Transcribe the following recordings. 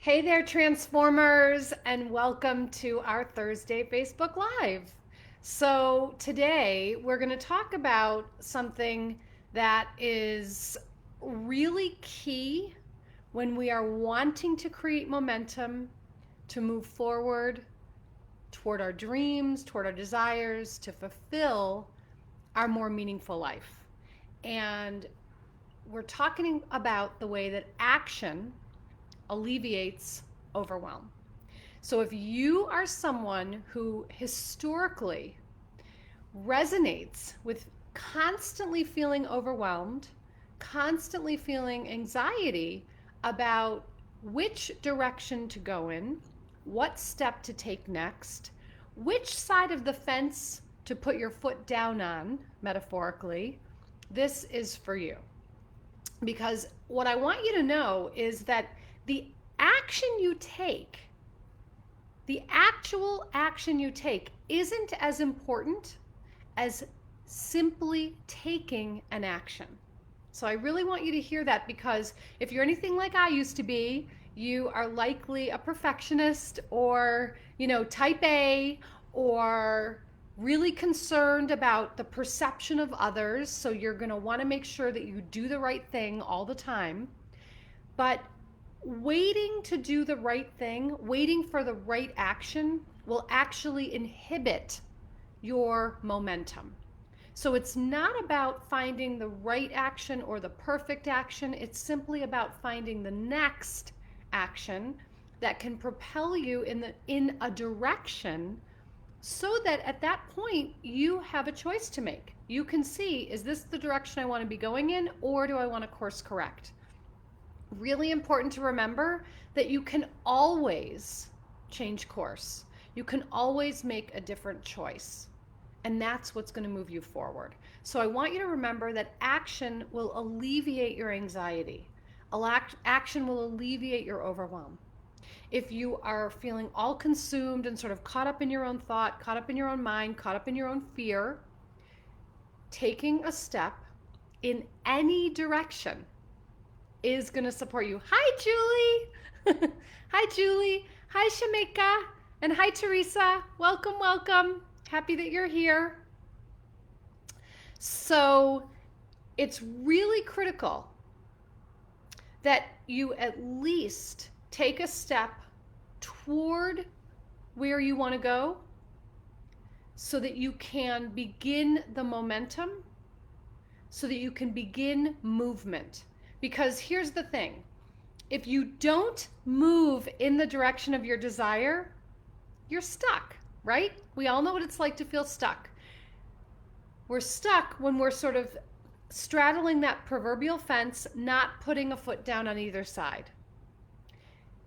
Hey there, Transformers, and welcome to our Thursday Facebook Live. So, today we're going to talk about something that is really key when we are wanting to create momentum to move forward toward our dreams, toward our desires, to fulfill our more meaningful life. And we're talking about the way that action alleviates overwhelm. So if you are someone who historically resonates with constantly feeling overwhelmed, constantly feeling anxiety about which direction to go in, what step to take next, which side of the fence to put your foot down on, metaphorically, this is for you. Because what I want you to know is that the action you take, the actual action you take, isn't as important as simply taking an action. So I really want you to hear that, because if you're anything like I used to be, you are likely a perfectionist or, type A, or really concerned about the perception of others. So you're going to want to make sure that you do the right thing all the time. But waiting to do the right thing, waiting for the right action, will actually inhibit your momentum. So it's not about finding the right action or the perfect action. It's simply about finding the next action that can propel you in a direction, so that at that point you have a choice to make. You can see, is this the direction I want to be going in, or do I want to course correct? Really important to remember that you can always change course. You can always make a different choice. And that's what's going to move you forward. So I want you to remember that action will alleviate your anxiety. Action will alleviate your overwhelm. If you are feeling all consumed and sort of caught up in your own thought, caught up in your own mind, caught up in your own fear, taking a step in any direction is going to support you. Hi, Julie. Hi, Julie. Hi, Shamika. And hi, Teresa. Welcome, welcome. Happy that you're here. So it's really critical that you at least take a step toward where you want to go, so that you can begin the momentum, so that you can begin movement. Because here's the thing, if you don't move in the direction of your desire, you're stuck, right? We all know what it's like to feel stuck. We're stuck when we're sort of straddling that proverbial fence, not putting a foot down on either side.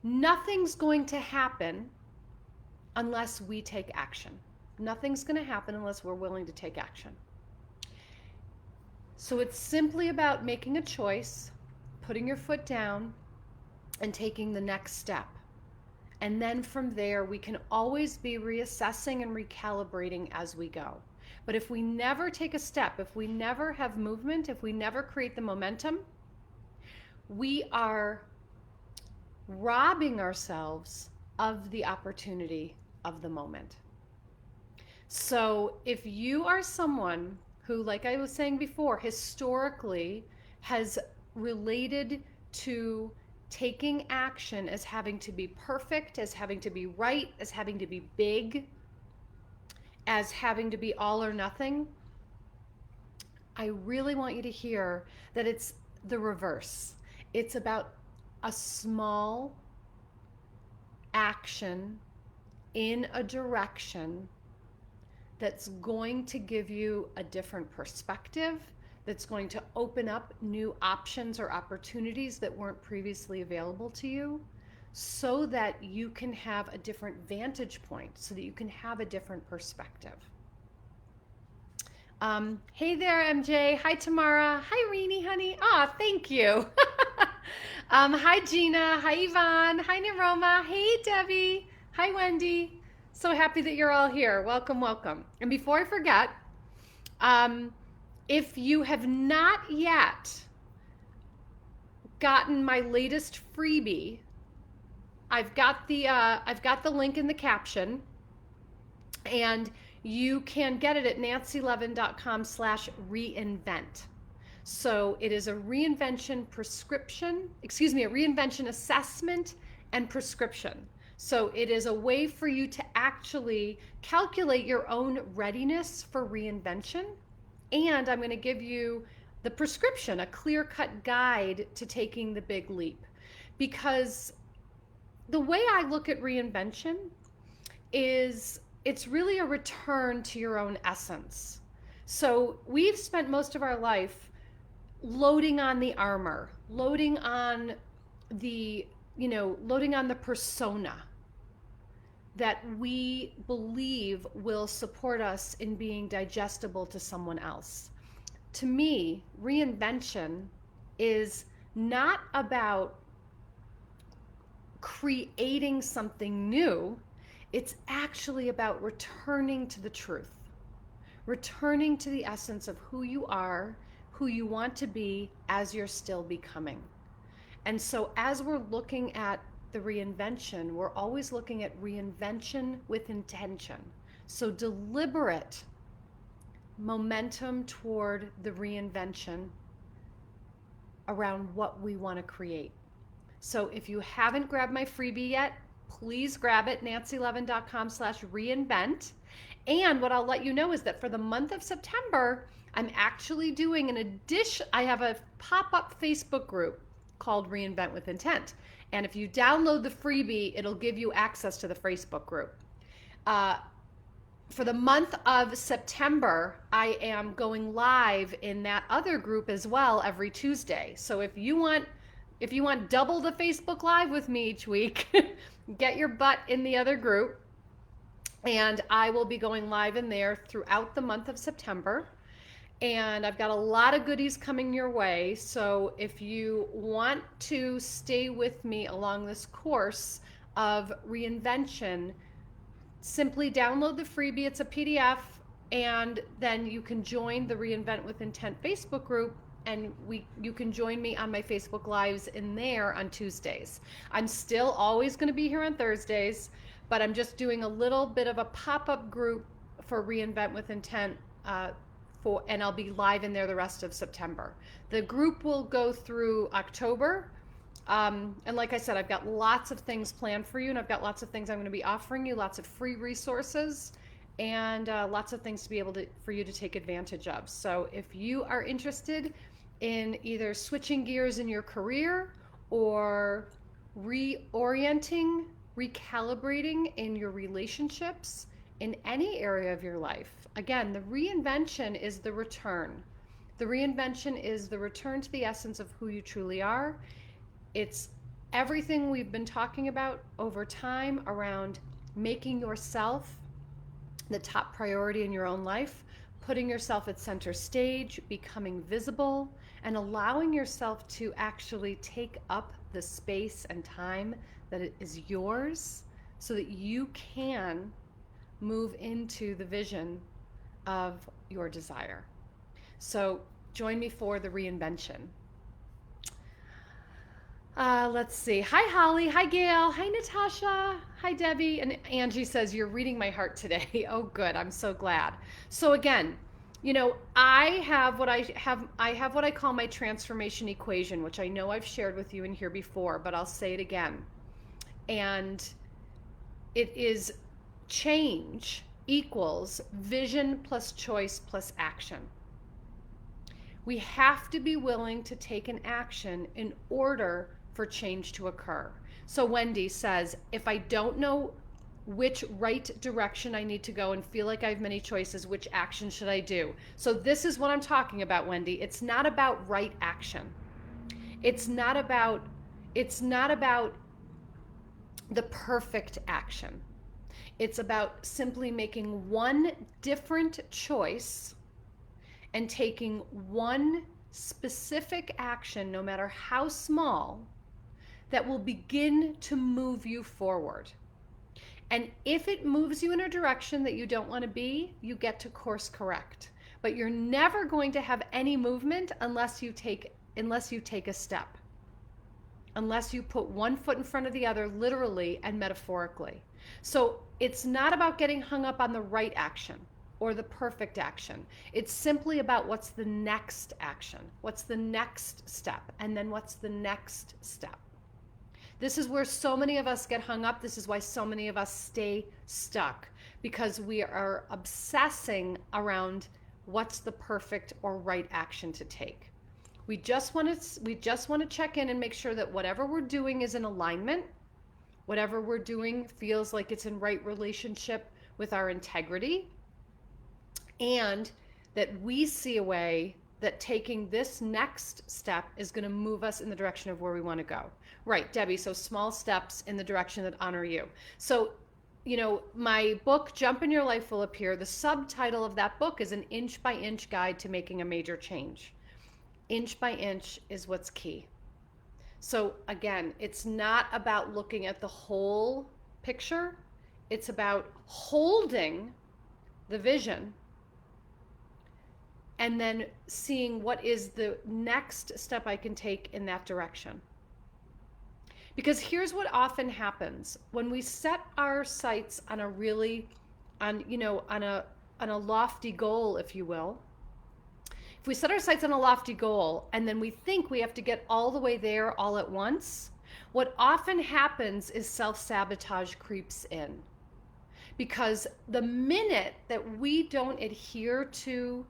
Nothing's going to happen unless we take action. Nothing's going to happen unless we're willing to take action. So it's simply about making a choice, putting your foot down, and taking the next step. And then from there, we can always be reassessing and recalibrating as we go. But if we never take a step, if we never have movement, if we never create the momentum, we are robbing ourselves of the opportunity of the moment. So if you are someone who, like I was saying before, historically has related to taking action as having to be perfect, as having to be right, as having to be big, as having to be all or nothing, I really want you to hear that it's the reverse. It's about a small action in a direction that's going to give you a different perspective, that's going to open up new options or opportunities that weren't previously available to you, so that you can have a different vantage point, so that you can have a different perspective. Hey there, MJ. Hi, Tamara. Hi, Reenie, honey. Ah, thank you. Hi, Gina. Hi, Yvonne. Hi, Naroma. Hey, Debbie. Hi, Wendy. So happy that you're all here. Welcome, welcome. And before I forget, if you have not yet gotten my latest freebie, I've got the link in the caption, and you can get it at nancylevin.com/reinvent. So it is a reinvention prescription, excuse me, a reinvention assessment and prescription. So it is a way for you to actually calculate your own readiness for reinvention. And I'm going to give you the prescription, a clear-cut guide to taking the big leap. Because the way I look at reinvention is it's really a return to your own essence. So we've spent most of our life loading on the armor, loading on the persona that we believe will support us in being digestible to someone else. To me, reinvention is not about creating something new. It's actually about returning to the truth, returning to the essence of who you are, who you want to be as you're still becoming. And so as we're looking at the reinvention, we're always looking at reinvention with intention. So deliberate momentum toward the reinvention around what we want to create. So if you haven't grabbed my freebie yet, please grab it, nancylevin.com/reinvent. And what I'll let you know is that for the month of September, I'm actually doing I have a pop-up Facebook group called Reinvent with Intent. And if you download the freebie, it'll give you access to the Facebook group. For the month of September, I am going live in that other group as well every Tuesday. So if you want double the Facebook Live with me each week, get your butt in the other group. And I will be going live in there throughout the month of September. And I've got a lot of goodies coming your way. So if you want to stay with me along this course of reinvention, simply download the freebie. It's a PDF, and then you can join the Reinvent with Intent Facebook group, and you can join me on my Facebook Lives in there on Tuesdays. I'm still always going to be here on Thursdays, but I'm just doing a little bit of a pop-up group for Reinvent with Intent, and I'll be live in there the rest of September. The group will go through October. And like I said, I've got lots of things planned for you, and I've got lots of things I'm going to be offering you, lots of free resources, and lots of things to be able for you to take advantage of. So if you are interested in either switching gears in your career or reorienting, recalibrating in your relationships in any area of your life, again, the reinvention is the return. The reinvention is the return to the essence of who you truly are. It's everything we've been talking about over time around making yourself the top priority in your own life, putting yourself at center stage, becoming visible, and allowing yourself to actually take up the space and time that is yours so that you can move into the vision of your desire. So join me for the reinvention. Let's see. Hi, Holly. Hi, Gail. Hi, Natasha. Hi, Debbie. And Angie says, you're reading my heart today. Oh, good. I'm so glad. So again, I have what I call my transformation equation, which I know I've shared with you in here before, but I'll say it again. And it is change equals vision plus choice plus action. We have to be willing to take an action in order for change to occur. So Wendy says, if I don't know which right direction I need to go and feel like I have many choices, which action should I do? So this is what I'm talking about, Wendy. It's not about right action. It's not about the perfect action. It's about simply making one different choice and taking one specific action, no matter how small, that will begin to move you forward. And if it moves you in a direction that you don't want to be, you get to course correct. But you're never going to have any movement unless you take a step. unless you put one foot in front of the other, literally and metaphorically. So it's not about getting hung up on the right action or the perfect action. It's simply about what's the next action, what's the next step, and then what's the next step. This is where so many of us get hung up. This is why so many of us stay stuck, because we are obsessing around what's the perfect or right action to take. We just want to check in and make sure that whatever we're doing is in alignment. Whatever we're doing feels like it's in right relationship with our integrity, and that we see a way that taking this next step is going to move us in the direction of where we want to go. Right, Debbie, so small steps in the direction that honor you. So, my book, Jump in Your Life, will appear. The subtitle of that book is An Inch by Inch Guide to Making a Major Change. Inch by inch is what's key. So again, it's not about looking at the whole picture. It's about holding the vision and then seeing what is the next step I can take in that direction. Because here's what often happens when we set our sights on a lofty goal, if you will. If we set our sights on a lofty goal and then we think we have to get all the way there all at once, what often happens is self-sabotage creeps in. Because the minute that we don't adhere to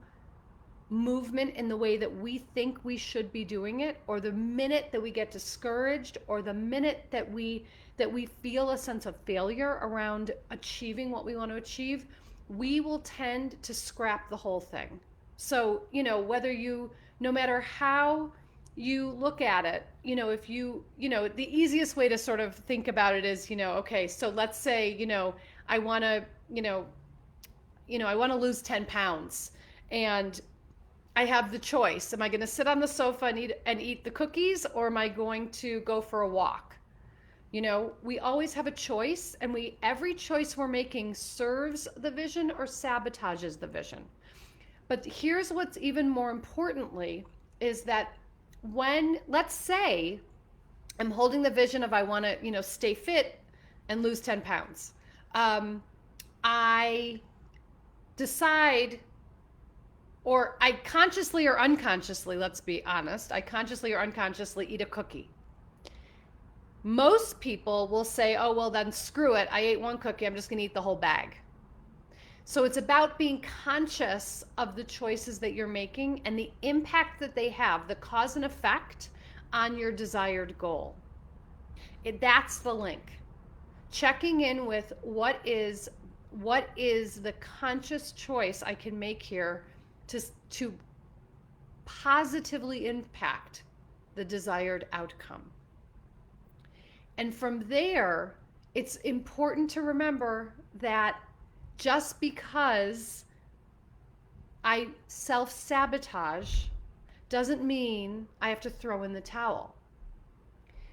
movement in the way that we think we should be doing it, or the minute that we get discouraged, or the minute that we feel a sense of failure around achieving what we want to achieve, we will tend to scrap the whole thing. So, no matter how you look at it, the easiest way to sort of think about it is, okay, so let's say, I want to, I want to lose 10 pounds, and I have the choice. Am I going to sit on the sofa and eat the cookies, or am I going to go for a walk? We always have a choice, and every choice we're making serves the vision or sabotages the vision. But here's what's even more importantly is that let's say I'm holding the vision of I want to, stay fit and lose 10 pounds. I decide, or I consciously or unconsciously, let's be honest, I consciously or unconsciously eat a cookie. Most people will say, oh, well, then screw it. I ate one cookie. I'm just going to eat the whole bag. So it's about being conscious of the choices that you're making and the impact that they have, the cause and effect on your desired goal. That's the link. Checking in with what is the conscious choice I can make here to positively impact the desired outcome. And from there, it's important to remember that just because I self-sabotage doesn't mean I have to throw in the towel.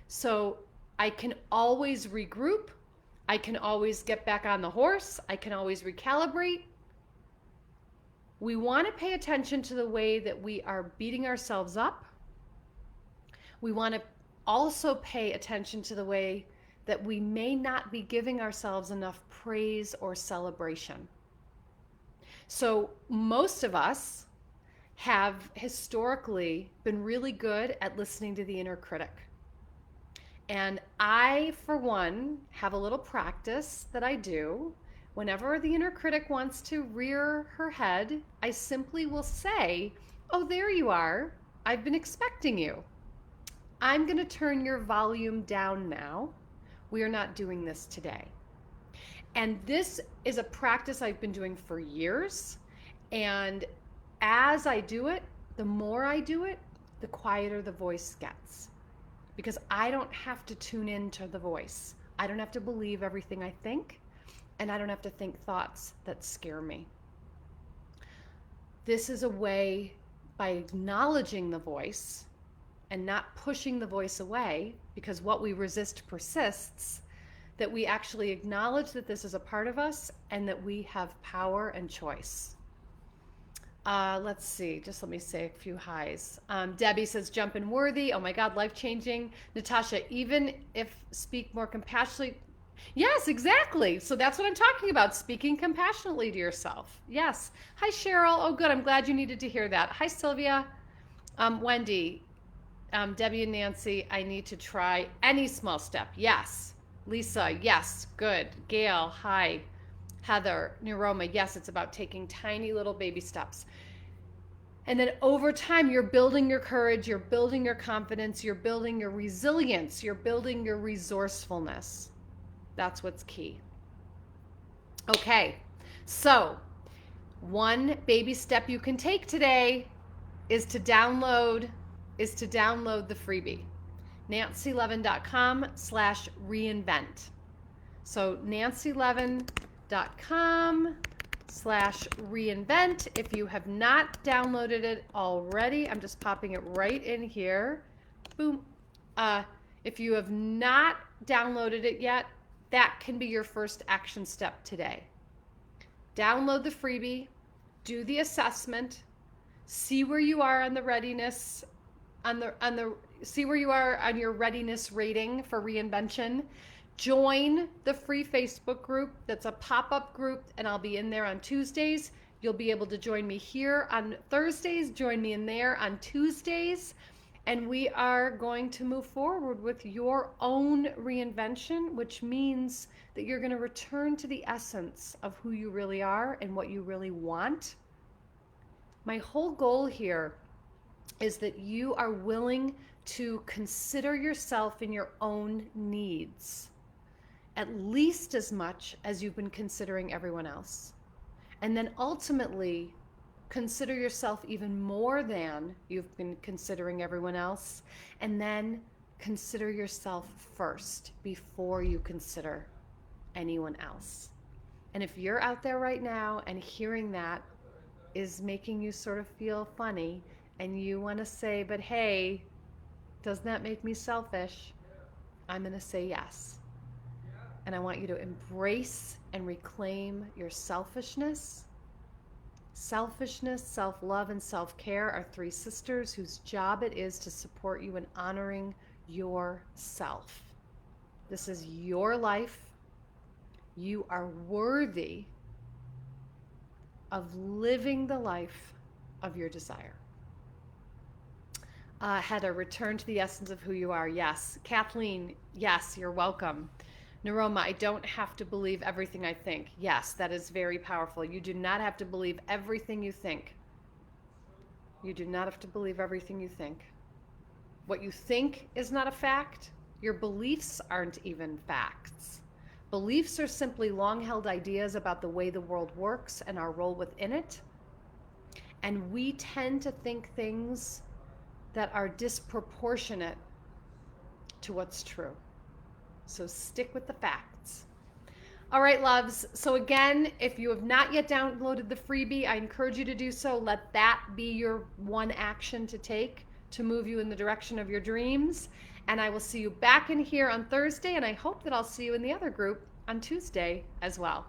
So I can always regroup. I can always get back on the horse. I can always recalibrate. We want to pay attention to the way that we are beating ourselves up. We want to also pay attention to the way that we may not be giving ourselves enough praise or celebration. So most of us have historically been really good at listening to the inner critic. And I, for one, have a little practice that I do. Whenever the inner critic wants to rear her head, I simply will say, oh, there you are. I've been expecting you. I'm going to turn your volume down now. We are not doing this today. And this is a practice I've been doing for years. And as I do it, the more I do it, the quieter the voice gets. Because I don't have to tune into the voice. I don't have to believe everything I think. And I don't have to think thoughts that scare me. This is a way, by acknowledging the voice and not pushing the voice away, because what we resist persists, that we actually acknowledge that this is a part of us and that we have power and choice. Let's see. Just let me say a few highs. Debbie says, jump in worthy. Oh my God, life changing. Natasha, even if speak more compassionately. Yes, exactly. So that's what I'm talking about. Speaking compassionately to yourself. Yes. Hi, Cheryl. Oh, good. I'm glad you needed to hear that. Hi, Sylvia. Wendy, Debbie and Nancy, I need to try any small step. Yes. Lisa, yes. Good. Gail, hi. Heather, Neuroma, yes, it's about taking tiny little baby steps. And then over time, you're building your courage, you're building your confidence, you're building your resilience, you're building your resourcefulness. That's what's key. Okay, so one baby step you can take today is to download the freebie. nancylevin.com/reinvent. So nancylevin.com/reinvent. If you have not downloaded it already, I'm just popping it right in here. Boom. If you have not downloaded it yet, that can be your first action step today. Download the freebie, do the assessment, see where you are on the readiness, see where you are on your readiness rating for reinvention. Join the free Facebook group. That's a pop-up group, and I'll be in there on Tuesdays. You'll be able to join me here on Thursdays, join me in there on Tuesdays, and we are going to move forward with your own reinvention, which means that you're going to return to the essence of who you really are and what you really want. My whole goal here is that you are willing to consider yourself and your own needs at least as much as you've been considering everyone else. And then ultimately, consider yourself even more than you've been considering everyone else. And then consider yourself first before you consider anyone else. And if you're out there right now and hearing that is making you sort of feel funny and you want to say, but hey, doesn't that make me selfish? I'm going to say yes. And I want you to embrace and reclaim your selfishness. Selfishness, self-love, and self-care are three sisters whose job it is to support you in honoring yourself. This is your life. You are worthy of living the life of your desire. Heather, return to the essence of who you are. Yes. Kathleen, yes, you're welcome. Neuroma, I don't have to believe everything I think. Yes, that is very powerful. You do not have to believe everything you think. You do not have to believe everything you think. What you think is not a fact. Your beliefs aren't even facts. Beliefs are simply long-held ideas about the way the world works and our role within it. And we tend to think things that are disproportionate to what's true. So stick with the facts. All right, loves. So again, if you have not yet downloaded the freebie, I encourage you to do so. Let that be your one action to take to move you in the direction of your dreams. And I will see you back in here on Thursday, and I hope that I'll see you in the other group on Tuesday as well.